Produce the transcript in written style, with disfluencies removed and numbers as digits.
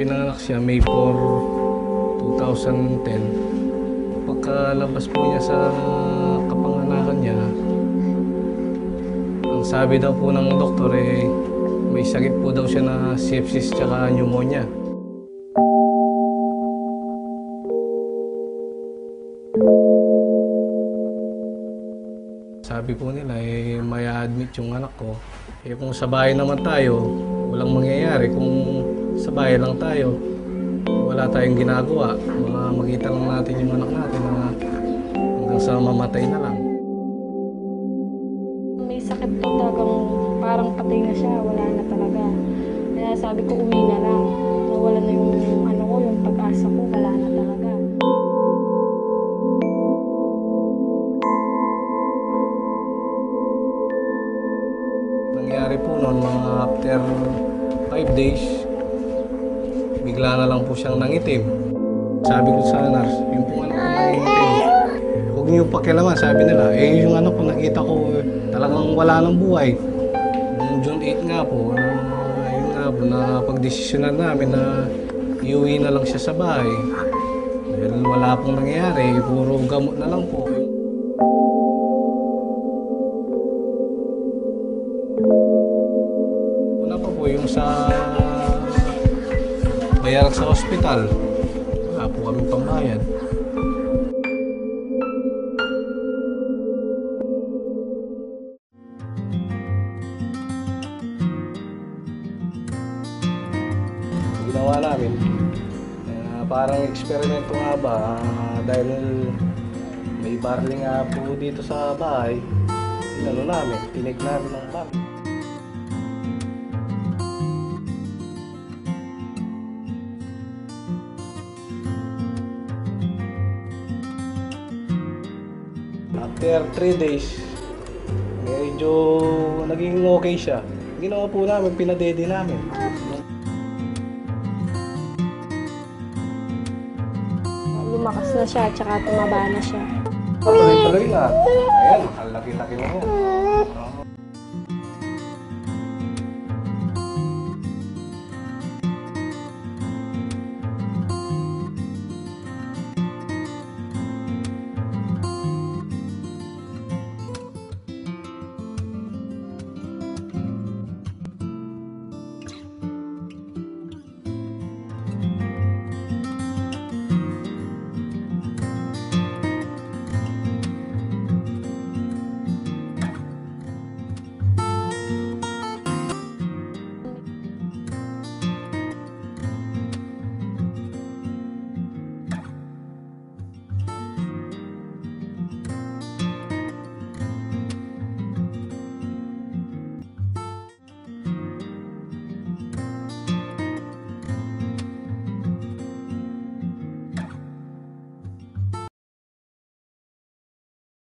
pinanganak siya May 4, 2010. Pagkalabas po niya sa kapanganakan niya, ang sabi daw po ng doktor may sakit po daw siya na sepsis tsaka pneumonia. Sabi po nila may admit yung anak ko. Kung sa bahay naman tayo, walang mangyayari. Kung sa bahay lang tayo, wala tayong ginagawa. Makita lang natin yung anak natin na hanggang sa mamatay na lang. May sakit po talagang parang patay na siya, wala na talaga. Kaya sabi ko uwi na lang. Nawala na yung yung pag-asa ko, wala na talaga. Nangyari po noon mga after 5 days, bigla na lang po siyang nangitim. Sabi ko sa nurse, yung po anak ko nangitim, huwag niyo pakialaman, sabi nila. Yung anak ko nakita ko talagang wala ng buhay. Noong June 8 nga po, yun nga po, na pagdesisyonan namin na iuwi na lang siya sa bahay. Dahil wala pong nangyayari, puro gamot na lang po. Una pa po yung sa bayaran sa ospital, wala po kami pambayad. Ginawa namin, parang eksperimento nga ba, dahil may barley nga po dito sa bahay, namin, tinik namin ng barley. After 3 days, medyo naging okay siya. Ginawa po namin, pinadede namin. Lumakas na siya, tsaka tumaba na siya. Tuloy-tuloy na. Ayan, ang laki-laki na yan.